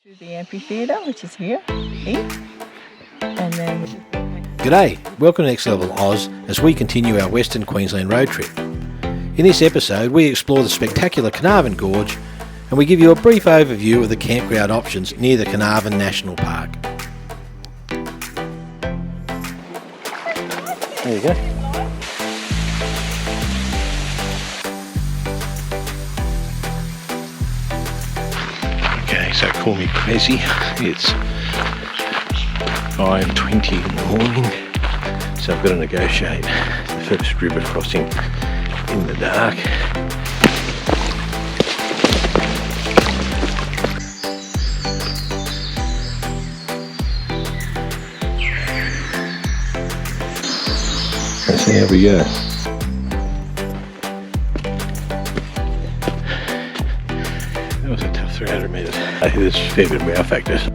To the amphitheatre, which is here, and then... G'day, welcome to Next Level Oz as we continue our Western Queensland road trip. In this episode we explore the spectacular Carnarvon Gorge and we give you a brief overview of the campground options near the Carnarvon National Park. There you go. Okay, so call me crazy. It's 5:20 in the morning, so I've got to negotiate the first river crossing in the dark. Let's see how we go. That was a tough 300 metres. I think there's a fair bit of wow factors.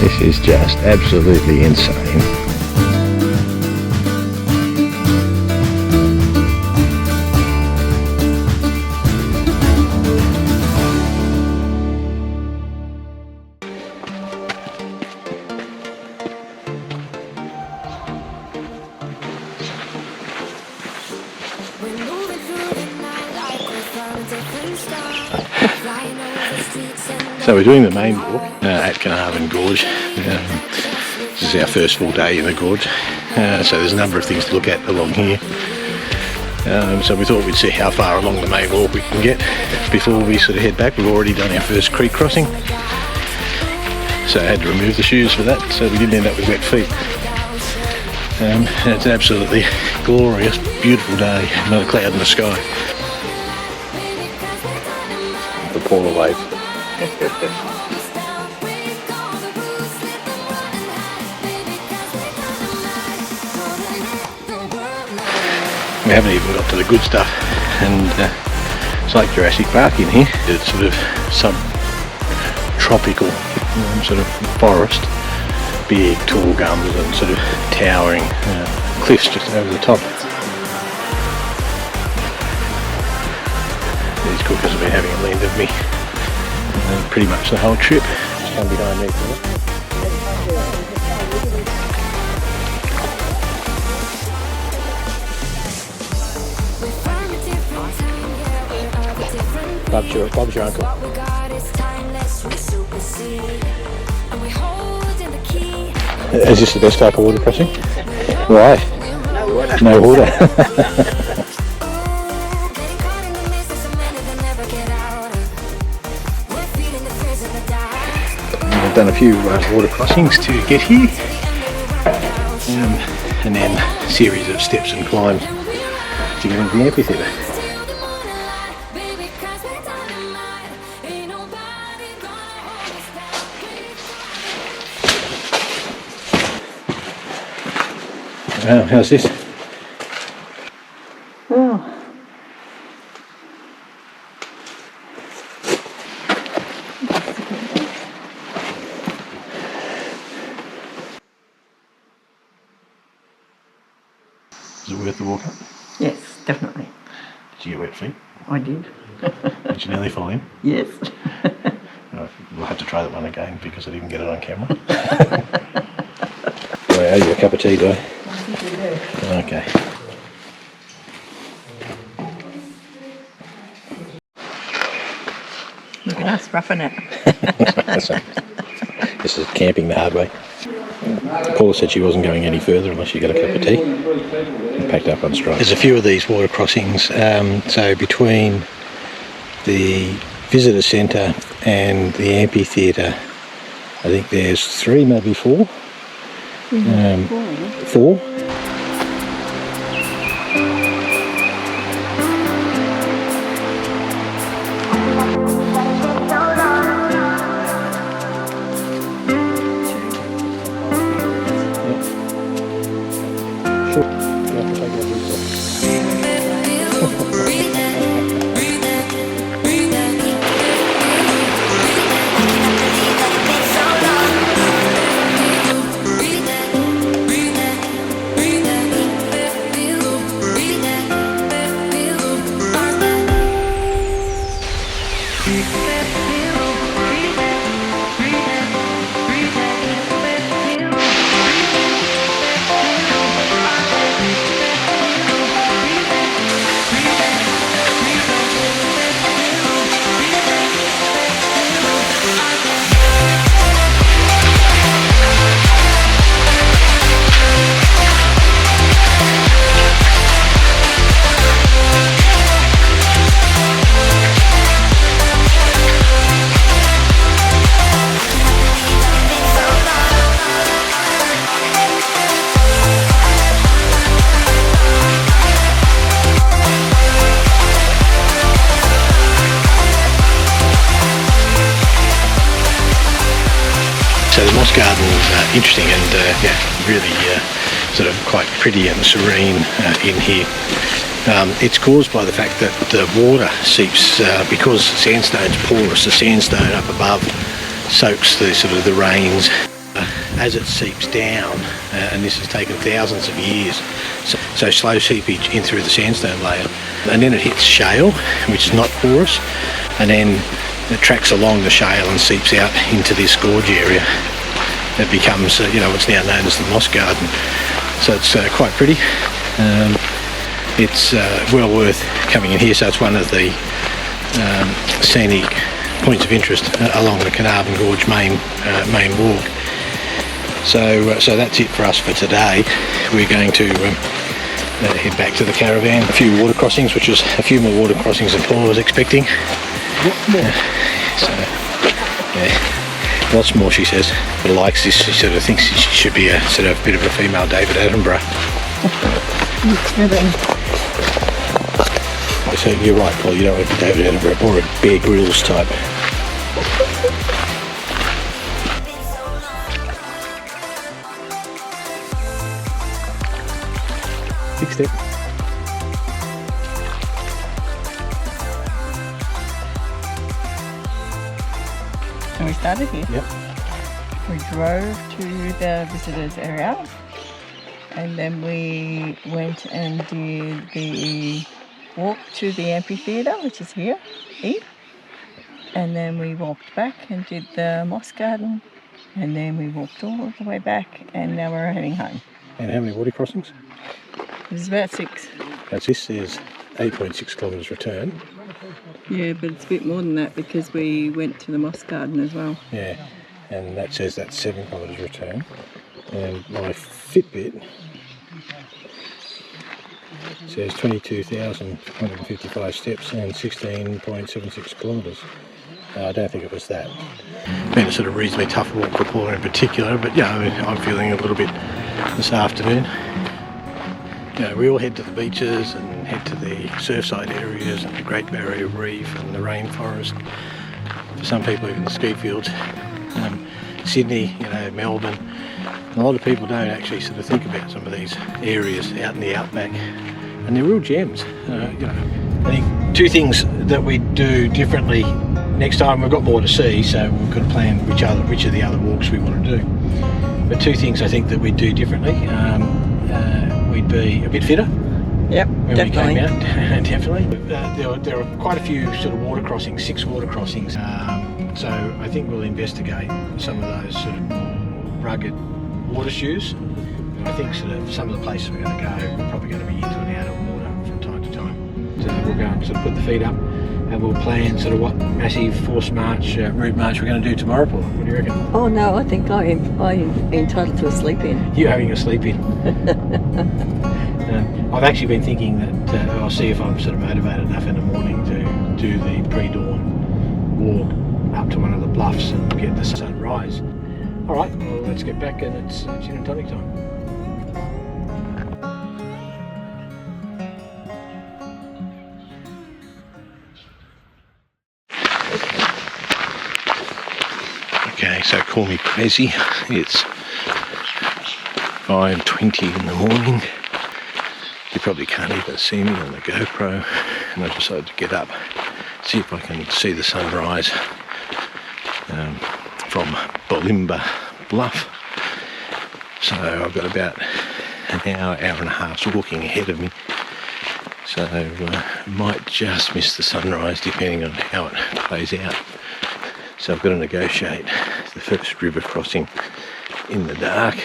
This is just absolutely insane. So we're doing the main walk at Carnarvon Gorge. This is our first full day in the gorge, so there's a number of things to look at along here. So we thought we'd see how far along the main walk we can get before we sort of head back. We've already done our first creek crossing, so I had to remove the shoes for that, so we didn't end up with wet feet. And it's an absolutely glorious, beautiful day, not a cloud in the sky. The Paula wave. We haven't even got to the good stuff, and it's like Jurassic Park in here. It's sort of subtropical sort of forest, big tall gums and sort of towering cliffs just over the top. These cookers have been having a land of me pretty much the whole trip. Just come behind me. Bob's your uncle. Is this the best type of water crossing? Right. No water. I've done a few water crossings to get here, and then a series of steps and climbs to get into the amphitheatre. Wow, how's this? Oh. Is it worth the walk up? Yes, definitely. Did you get wet feet? I did. Did you nearly fall in? Yes. We'll have to try that one again because I didn't get it on camera. Do I owe you a cup of tea, do I? Okay. Look at us roughing it. This is camping the hard way. Paula said she wasn't going any further unless she got a cup of tea. And packed up on strike. There's a few of these water crossings, so between the visitor centre and the amphitheatre, I think there's 3, maybe 4, 4. So the moss garden's interesting and yeah, really sort of quite pretty and serene in here. It's caused by the fact that the water seeps, because sandstone's porous, the sandstone up above soaks the sort of the rains as it seeps down, and this has taken thousands of years. So slow seepage in through the sandstone layer, and then it hits shale, which is not porous, and then it tracks along the shale and seeps out into this gorge area. It becomes, you know, what's now known as the moss garden. So it's quite pretty. It's well worth coming in here. So it's one of the scenic points of interest along the Carnarvon Gorge main walk. So that's it for us for today. We're going to head back to the caravan. A few water crossings, which was a few more water crossings than Paula was expecting. So yeah, lots more, she says. But likes this. She sort of thinks she should be a sort of bit of a female David Attenborough. So you're right, Paul. You don't want to be David Attenborough or a Bear Grylls type. Big step. And we started here. Yep. We drove to the visitors area, and then we went and did the walk to the amphitheatre, which is here, and then we walked back and did the moss garden, and then we walked all the way back, and now we're heading home. And how many water crossings? There's about 6. That's this is 8.6 kilometres return. Yeah, but it's a bit more than that because we went to the moss garden as well. Yeah, and that says that's 7 kilometres return. And my Fitbit says 22,155 steps and 16.76 kilometres. I don't think it was that. Been a sort of reasonably tough walk for Paula in particular, but yeah, I mean, I'm feeling a little bit this afternoon. You know, we all head to the beaches and head to the surfside areas and the Great Barrier Reef and the rainforest. For some people, even the ski fields. Sydney, you know, Melbourne. And a lot of people don't actually sort of think about some of these areas out in the outback, and they're real gems. You know, I think 2 things that we do differently next time. We've got more to see, so we've got to plan which of the other walks we want to do. But 2 things I think that we'd do differently. We'd be a bit fitter. Yep, when definitely. we came out. Definitely. There are quite a few sort of water crossings, 6 water crossings. So I think we'll investigate some of those sort of rugged water shoes. I think sort of some of the places we're going to go, we're probably going to be into and out of water from time to time. So we'll go and sort of put the feet up, and we'll plan sort of what massive forced march, route march we're going to do tomorrow, Paul. What do you reckon? Oh no, I think I'm entitled to a sleep in. You're having a sleep in. I've actually been thinking that I'll see if I'm sort of motivated enough in the morning to do the pre-dawn walk up to one of the bluffs and get the sunrise. Alright, well let's get back and it's gin and tonic time. Okay, so call me crazy. It's 5:20 in the morning. You probably can't even see me on the GoPro, and I decided to get up, see if I can see the sunrise from Boolimba Bluff. So I've got about an hour and a half's walking ahead of me. So might just miss the sunrise depending on how it plays out. So I've got to negotiate the first river crossing in the dark.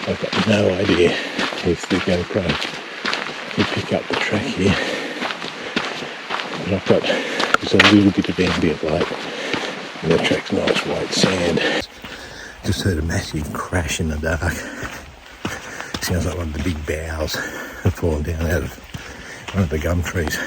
I've got no idea if the GoPro will pick up the track here. But I've got just a little bit of ambient light. And the track's nice white sand. Just heard a massive crash in the dark. Sounds like one of the big boughs have fallen down out of one of the gum trees.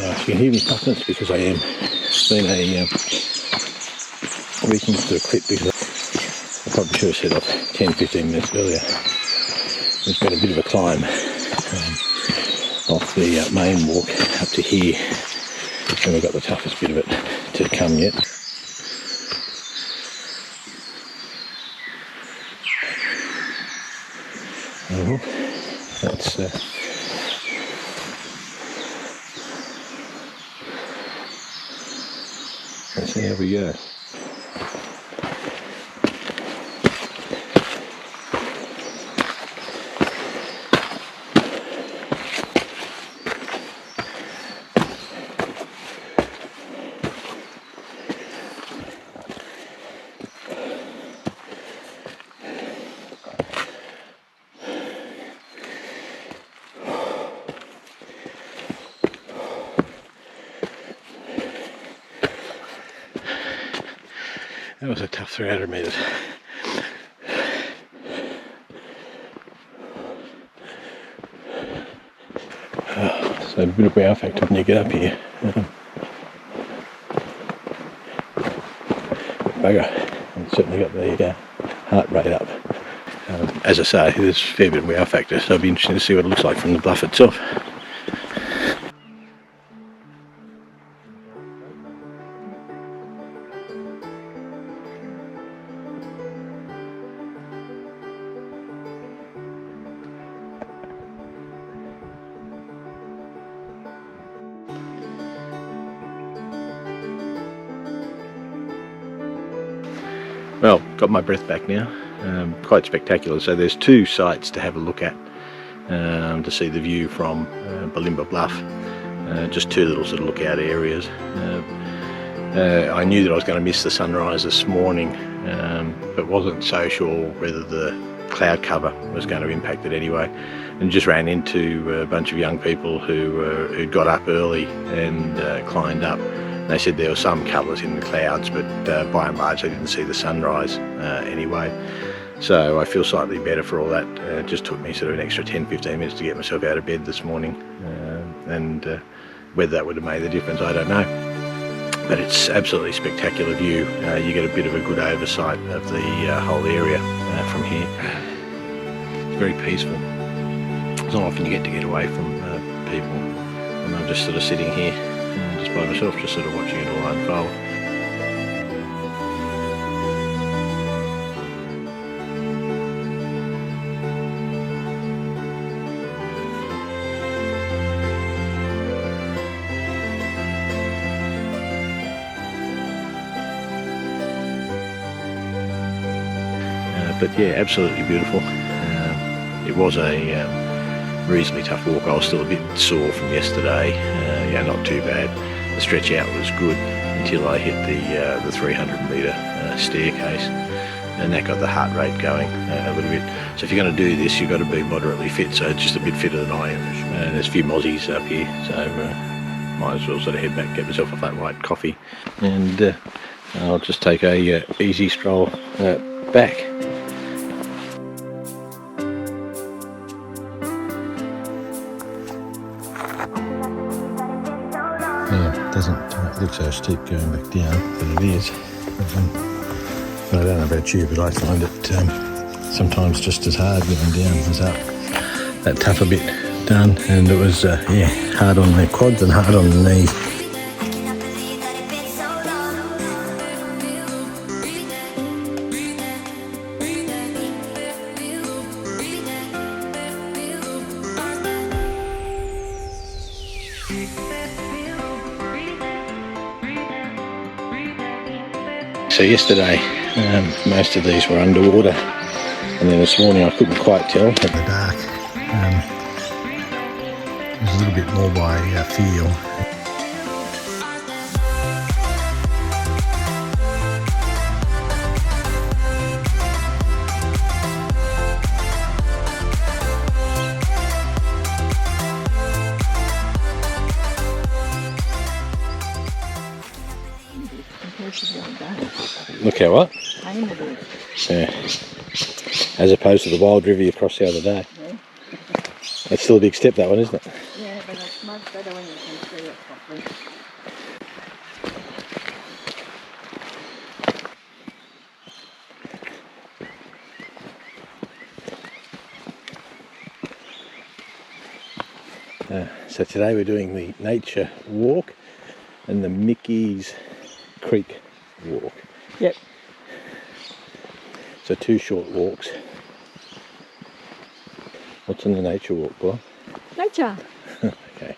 If you can hear me puffing, it's because I am. It's been a reaching to a clip because I probably should have set off 10-15 minutes earlier. It's been a bit of a climb off the main walk up to here, and we've got the toughest bit of it to come yet. Oh, that's let's see how we go. That was a tough 300 metres. So a bit of wow factor when you get up here. Bugger, it's certainly got the heart rate up. As I say, there's a fair bit of wow factor, so it'll be interesting to see what it looks like from the bluff itself. Well, got my breath back now. Quite spectacular. So there's two sites to have a look at to see the view from Boolimba Bluff. Just two little sort of lookout areas. I knew that I was going to miss the sunrise this morning, but wasn't so sure whether the cloud cover was going to impact it anyway. And just ran into a bunch of young people who'd got up early and climbed up. They said there were some colours in the clouds, but by and large they didn't see the sunrise anyway. So I feel slightly better for all that. It just took me sort of an extra 10-15 minutes to get myself out of bed this morning. And whether that would have made the difference, I don't know. But it's absolutely spectacular view. You get a bit of a good oversight of the whole area from here. It's very peaceful. It's not often you get away from people. And I'm just sort of sitting here just by myself, just sort of watching it all unfold. But yeah, absolutely beautiful. It was a reasonably tough walk. I was still a bit sore from yesterday, yeah, not too bad. The stretch out was good until I hit the 300 metre staircase, and that got the heart rate going a little bit. So if you're going to do this, you've got to be moderately fit, so just a bit fitter than I am. And there's a few mozzies up here, so might as well sort of head back, get myself a flat white coffee, and I'll just take a easy stroll back. Yeah, it doesn't look so steep going back down, but it is. I don't know about you, but I find it sometimes just as hard getting down as up. That tougher bit done, and it was yeah, hard on the quads and hard on the knees. So yesterday, most of these were underwater, and then this morning I couldn't quite tell. In the dark, it was a little bit more by feel. Look how what? Tame it is. Yeah. As opposed to the wild river you crossed the other day. Yeah. That's still a big step, that one, isn't it? Yeah, but it's much better when you can see it properly. So today we're doing the nature walk and the Mickey's Creek walk. Yep. So 2 short walks. What's in the nature walk, boy? Nature. Okay.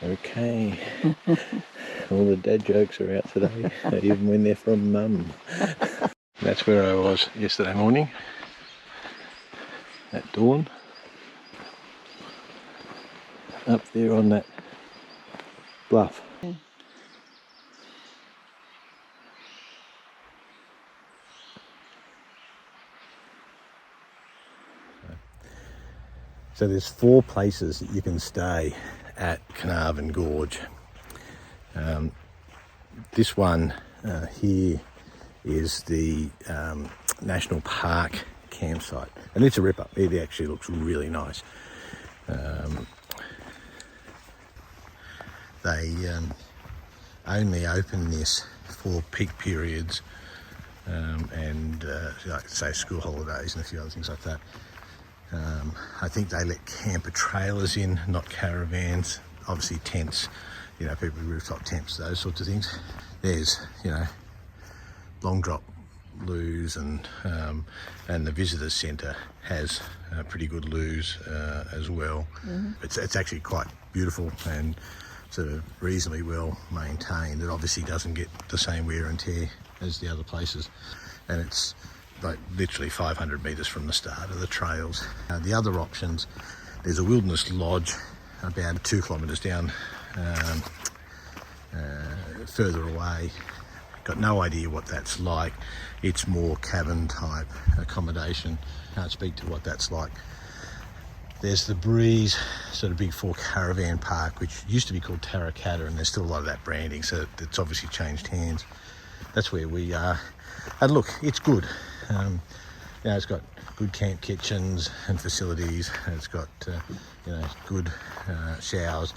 Okay. All the dad jokes are out today, even when they're from mum. That's where I was yesterday morning at dawn. Up there on that bluff. Yeah. So there's 4 places that you can stay at Carnarvon Gorge. This one here is the National Park campsite, and it's a ripper. It actually looks really nice. They only open this for peak periods and like say school holidays and a few other things like that. I think they let camper trailers in, not caravans. Obviously tents, you know, people with rooftop tents, those sorts of things. There's, you know, long drop loos, and the visitors centre has pretty good loos as well. Mm-hmm. It's actually quite beautiful and sort of reasonably well maintained. It obviously doesn't get the same wear and tear as the other places, and it's like literally 500 metres from the start of the trails. The other options, there's a wilderness lodge about 2 kilometres down further away. Got no idea what that's like. It's more cabin type accommodation. Can't speak to what that's like. There's the Breeze, sort of big 4 caravan park, which used to be called Tarracata, and there's still a lot of that branding, so it's obviously changed hands. That's where we are. And look, it's good. You know, it's got good camp kitchens and facilities. It's got you know, good showers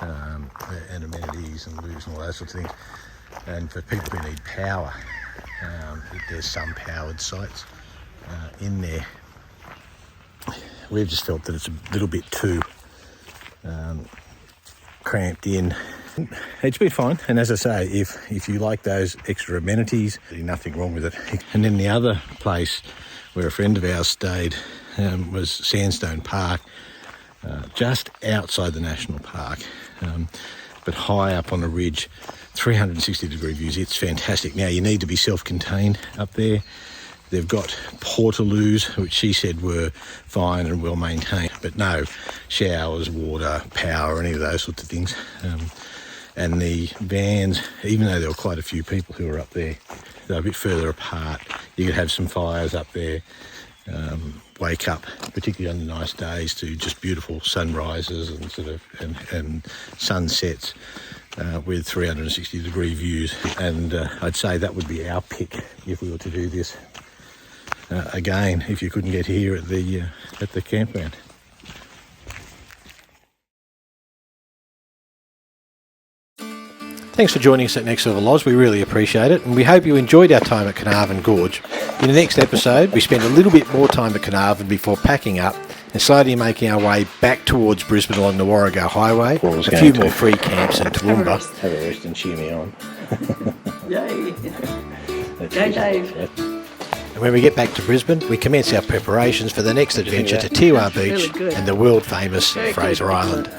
and amenities and loos and all those sorts of things. And for people who need power, there's some powered sites in there. We've just felt that it's a little bit too cramped in. It's been fine, and as I say, if you like those extra amenities, there's nothing wrong with it. And then the other place where a friend of ours stayed was Sandstone Park, just outside the national park, but high up on a ridge, 360 degree views. It's fantastic. Now you need to be self-contained up there. They've got portaloos, which she said were fine and well maintained, but no showers, water, power, any of those sorts of things. And the vans, even though there were quite a few people who were up there, they're a bit further apart. You could have some fires up there, wake up, particularly on the nice days, to just beautiful sunrises and sort of and sunsets with 360-degree views. And I'd say that would be our pick if we were to do this again, if you couldn't get here at the campground. Thanks for joining us at Next Level Loz. We really appreciate it, and we hope you enjoyed our time at Carnarvon Gorge. In the next episode, we spend a little bit more time at Carnarvon before packing up and slowly making our way back towards Brisbane along the Warrego Highway. A few more free camps in Toowoomba. Have a rest and cheer me on. Yay! Go, Dave. And when we get back to Brisbane, we commence our preparations for the next adventure to Tiwa Beach and the world famous Fraser Island.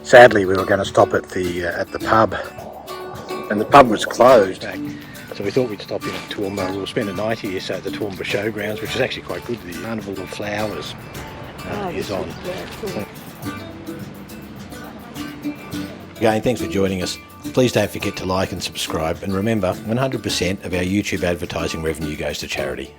Sadly, we were going to stop at the pub, and the pub was closed. So we thought we'd stop in at Toowoomba. We'll spend a night here, so at the Toowoomba Showgrounds, which is actually quite good. The Carnival of Flowers is on. Again, thanks for joining us. Please don't forget to like and subscribe, and remember, 100% of our YouTube advertising revenue goes to charity.